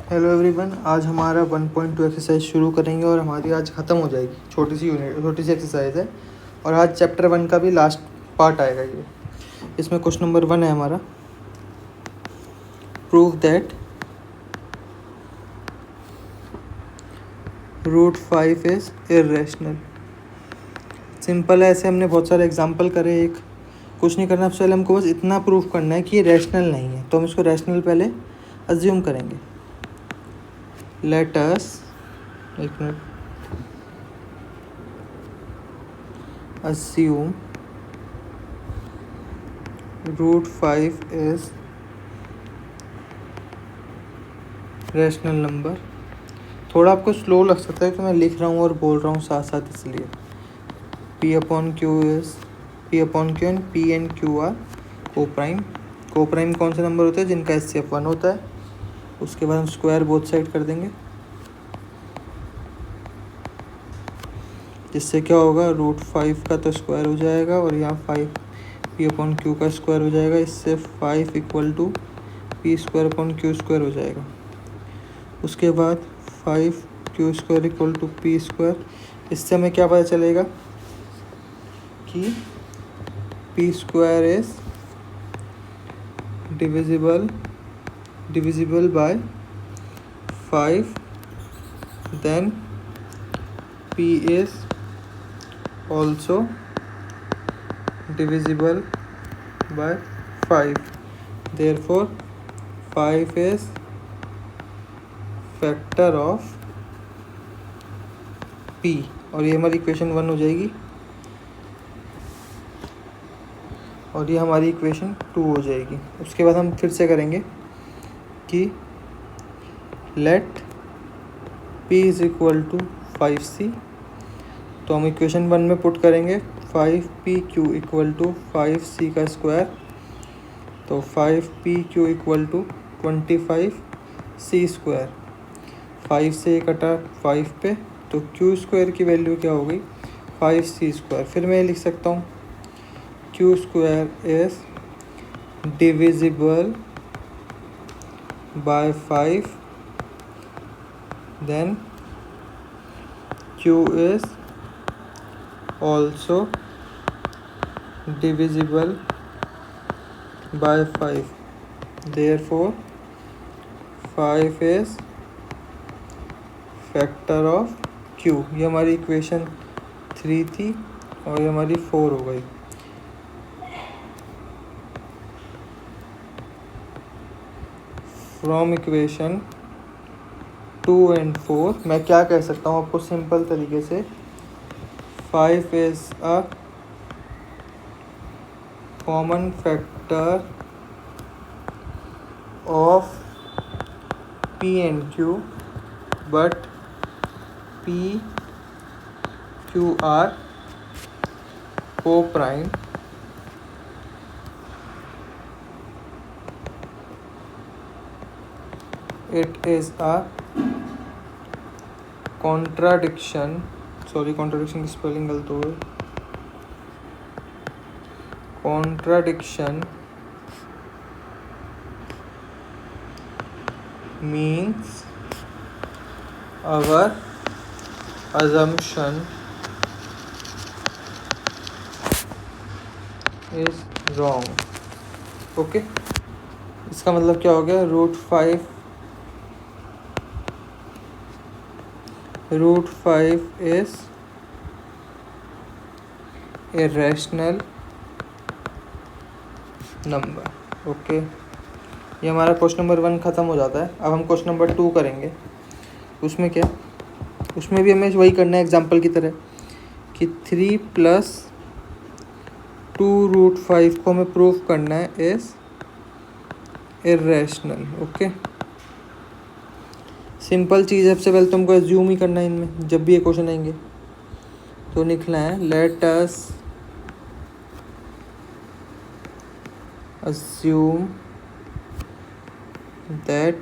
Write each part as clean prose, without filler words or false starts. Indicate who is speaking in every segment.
Speaker 1: Hello everyone, आज हमारा 1.2 exercise शुरू करेंगे और हमारी आज ख़त्म हो जाएगी। छोटी सी एक्सरसाइज है और आज चैप्टर 1 का भी लास्ट पार्ट आएगा। ये इसमें क्वेश्चन नंबर 1 है हमारा, prove that √5 is irrational. Simple है, ऐसे हमने बहुत सारे एग्जाम्पल करे। एक कुछ नहीं करना, सबसे पहले हमको बस इतना प्रूव करना है कि ये रैशनल नहीं है, तो हम इसको रैशनल पहले अज्यूम करेंगे। Let us assume √5 is rational number. थोड़ा आपको स्लो लग सकता है कि मैं लिख रहा हूँ और बोल रहा हूँ साथ साथ, इसलिए P/Q and P&Q are coprime. Coprime कौन से नंबर होते हैं? जिनका HCF 1 होता है। उसके बाद हम स्क्वायर बोथ साइड कर देंगे, जिससे क्या होगा, √5 का तो स्क्वायर हो जाएगा और यहाँ 5 P/Q का स्क्वायर हो जाएगा। इससे 5 = P²/Q² हो जाएगा। उसके बाद 5Q² = P²। इससे हमें क्या पता चलेगा कि P² is divisible by 5, then P is also divisible by 5, therefore 5 is factor of P। और ये हमारी इक्वेशन 1 हो जाएगी और ये हमारी इक्वेशन 2 हो जाएगी। उसके बाद हम फिर से करेंगे कि लेट P = 5C। तो हम इक्वेशन 1 में पुट करेंगे 5PQ = 5C का स्क्वायर। तो 5PQ = 25C²। 5 से कटा 5 पे, तो Q² की वैल्यू क्या हो गई? 5C²। फिर मैं लिख सकता हूँ Q² is divisible by 5, then Q is also divisible by 5, therefore 5 is factor of Q। ये हमारी इक्वेशन 3 थी और ये हमारी 4 हो गई। फ्रॉम इक्वेशन 2 and 4 मैं क्या कह सकता हूँ आपको सिंपल तरीके से? 5 is a common factor of P and Q, but P, Q are co-prime। It is a contradiction की स्पेलिंग गलत हो गई। Contradiction means our assumption is wrong। Okay, इसका मतलब क्या हो गया? √5 is a rational number. Okay, ये हमारा क्वेश्चन नंबर 1 ख़त्म हो जाता है। अब हम क्वेश्चन नंबर 2 करेंगे। उसमें क्या? उसमें भी हमें वही करना है एग्जाम्पल की तरह कि 3 + 2√5 को हमें प्रूव करना है इज इर्रेशनल। ओके, सिंपल चीज़ है। सबसे पहले तुमको एज्यूम ही करना है इनमें, जब भी ये क्वेश्चन आएंगे तो लिखना है let us assume that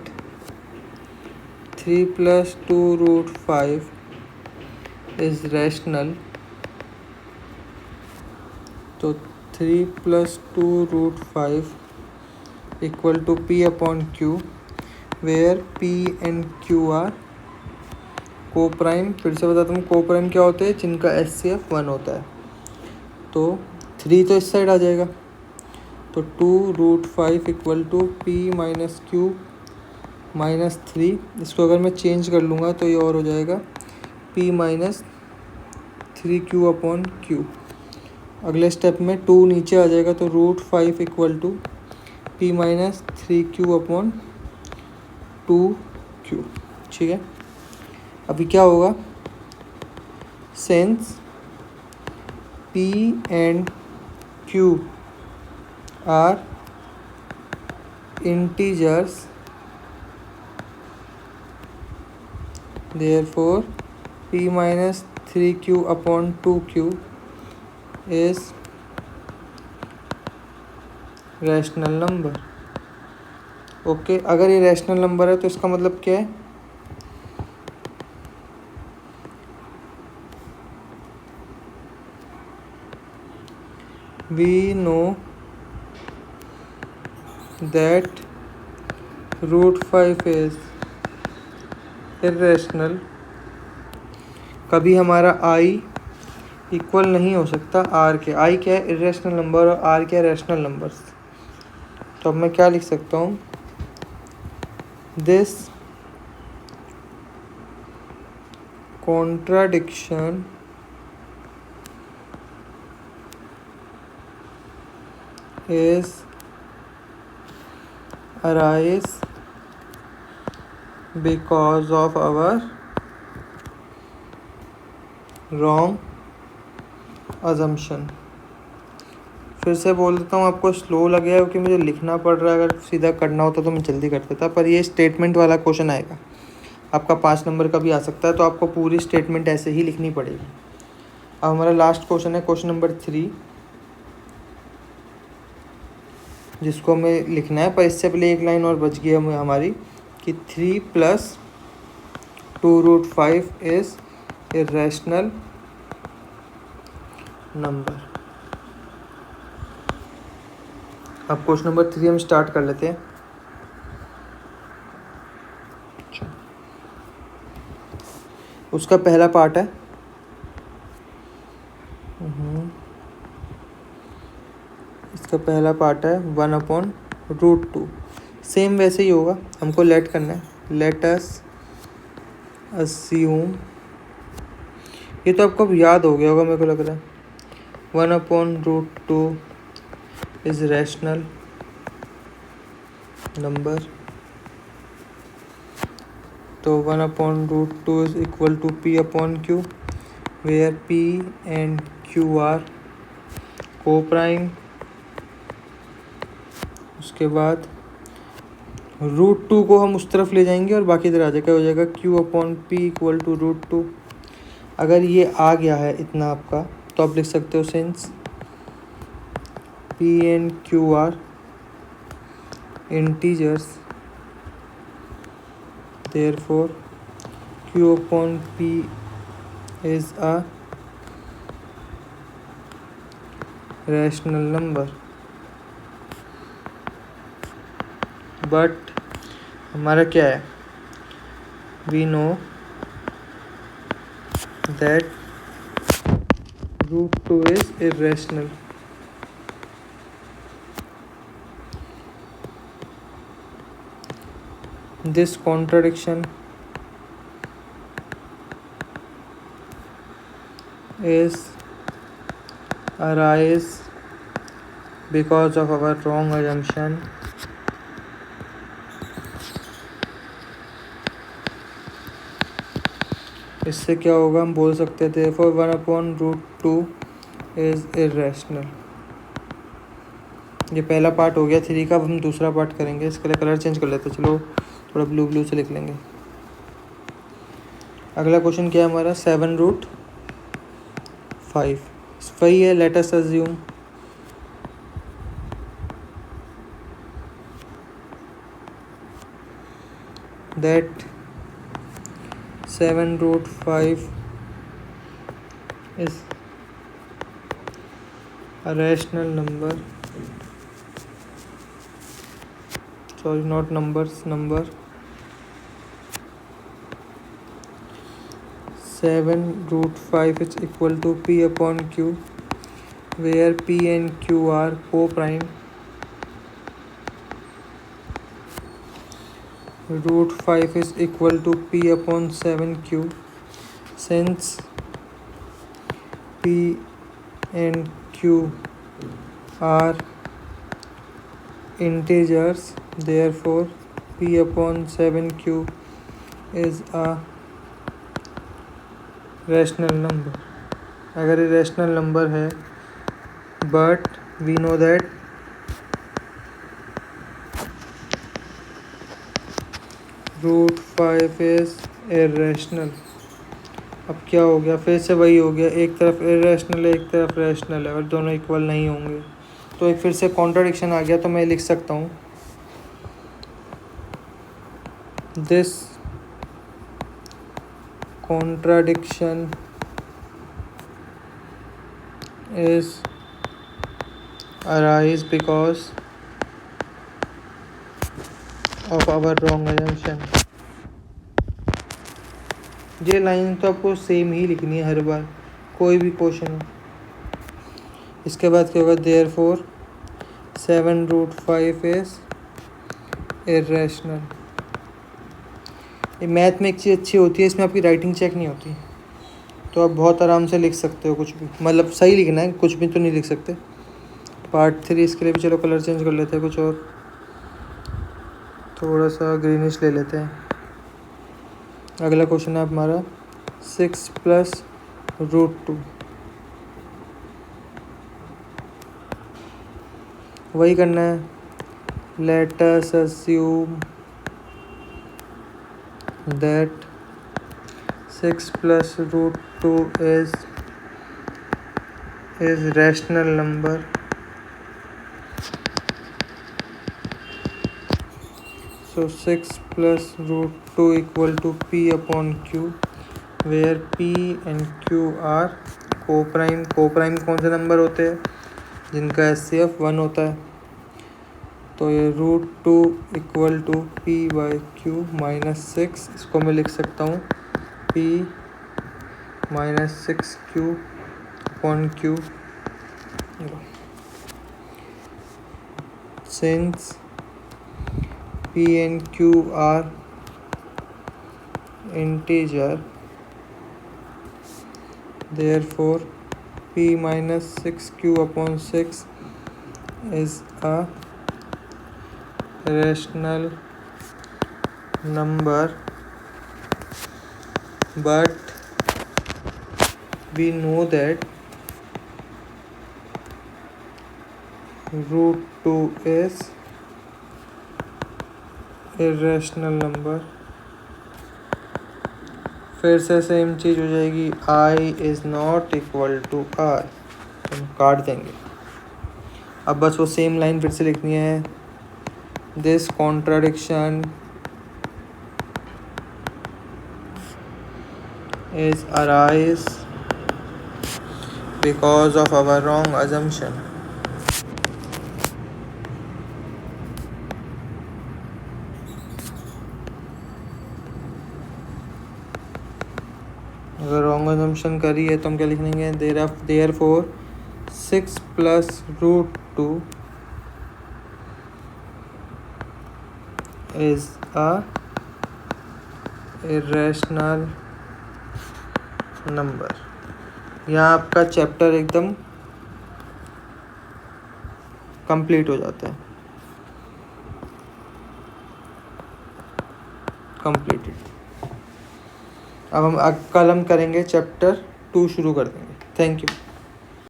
Speaker 1: 3 + 2√5 is rational। तो 3 + 2√5 = P/Q, where P and Q are coprime. फिर से बताता हूँ, को प्राइम क्या होते हैं, जिनका HCF 1 होता है। तो 3 तो इस साइड आ जाएगा, तो 2√5 equal to P minus Q minus 3। इसको अगर मैं चेंज कर लूँगा तो ये और हो जाएगा p minus 3q upon q. अगले स्टेप में 2 नीचे आ जाएगा, तो √5 equal to p minus 3q upon 2q। ठीक है, अभी क्या होगा, since p and q are integers therefore p minus 3q upon 2q is rational number. Okay, अगर ये रैशनल नंबर है तो इसका मतलब क्या है, we know that √5 is irrational। कभी हमारा i इक्वल नहीं हो सकता r के। i क्या है, इरेशनल नंबर, और r क्या है, रैशनल नंबर्स। तो अब मैं क्या लिख सकता हूँ, this contradiction is arise because of our wrong assumption। फिर से बोल देता हूँ, आपको स्लो लगेगा क्योंकि मुझे लिखना पड़ रहा है। अगर सीधा करना होता तो मैं जल्दी कर देता, पर ये स्टेटमेंट वाला क्वेश्चन आएगा, आपका 5 नंबर का भी आ सकता है, तो आपको पूरी स्टेटमेंट ऐसे ही लिखनी पड़ेगी। अब हमारा लास्ट क्वेश्चन है, क्वेश्चन नंबर 3, जिसको हमें लिखना है, पर इससे पहले एक लाइन और बच गई हमें हमारी, कि 3 + 2√5 इज इरेशनल नंबर। अब क्वेश्चन नंबर 3 हम स्टार्ट कर लेते हैं। उसका पहला पार्ट है, इसका पहला पार्ट है 1/√2। सेम वैसे ही होगा, हमको लेट करना है, लेट अस अस्यूम, ये तो आपको याद हो गया होगा मेरे को लग रहा है, 1/√2 इज रैशनल नंबर। तो 1/√2 is equal to p upon q, where p and q are coprime. उसके बाद √2 को हम उस तरफ ले जाएंगे और बाकी इधर आ जाएगा, हो जाएगा q upon p equal to √2। अगर ये आ गया है इतना आपका, तो आप लिख सकते हो since p and q are integers therefore q upon p is a rational number। But हमारा क्या है, we know that √2 is irrational। This contradiction is arise because of our wrong assumption। इससे क्या होगा, हम बोल सकते थे for 1/√2 is irrational। ये पहला पार्ट हो गया 3 का। अब हम दूसरा पार्ट करेंगे, इसके लिए कलर चेंज कर लेते, चलो थोड़ा ब्लू से लिख लेंगे। अगला क्वेश्चन क्या है हमारा, 7√5 वही है, let us assume that 7√5 is a rational number, sorry not numbers, number 7√5 is equal to P upon Q, where P and Q are co-prime. √5 is equal to P upon 7Q. Since P and Q are integers, therefore P upon 7Q is a rational number. अगर ये rational number है, but we know that √5 is irrational. अब क्या हो गया, फिर से वही हो गया, एक तरफ irrational है एक तरफ rational है और दोनों इक्वल नहीं होंगे, तो एक फिर से कॉन्ट्राडिक्शन आ गया। तो मैं लिख सकता हूँ this contradiction is arise because of our wrong assumption. ये लाइन तो आपको सेम ही लिखनी है हर बार, कोई भी क्वेश्चन हो। इसके बाद क्या होगा, therefore 7√5 is irrational। ये मैथ में एक चीज़ अच्छी होती है, इसमें आपकी राइटिंग चेक नहीं होती, तो आप बहुत आराम से लिख सकते हो कुछ भी, मतलब सही लिखना है, कुछ भी तो नहीं लिख सकते। पार्ट 3 इसके लिए भी चलो कलर चेंज कर लेते हैं, कुछ और थोड़ा सा ग्रीनिश ले लेते हैं। अगला क्वेश्चन है हमारा 6 + √2। वही करना है। Let us assume that 6 + √2 is rational number. So 6 + √2 equal to P upon Q, where P and Q are co-prime। co-prime कौन से नंबर होते हैं, जिनका HCF 1 होता है। तो ये √2 इक्वल टू P/Q -6, इसको मैं लिख सकता हूँ P -6Q upon Q। Since P and Q are integer, therefore P -6Q upon 6 is a rational number, but we know that √2 is irrational number। फिर से सेम चीज़ हो जाएगी, I is not equal to R, हम काट देंगे। अब बस वो सेम लाइन फिर से लिखनी है, this contradiction is arise because of our wrong assumption। अगर रॉन्ग assumption करी है तो हम क्या लिखेंगे, therefore 6 + √2 is a irrational number। यहाँ आपका चैप्टर एकदम कंप्लीट हो जाता है, कंप्लीटेड। अब हम कल हम करेंगे चैप्टर 2 शुरू कर देंगे। Thank you.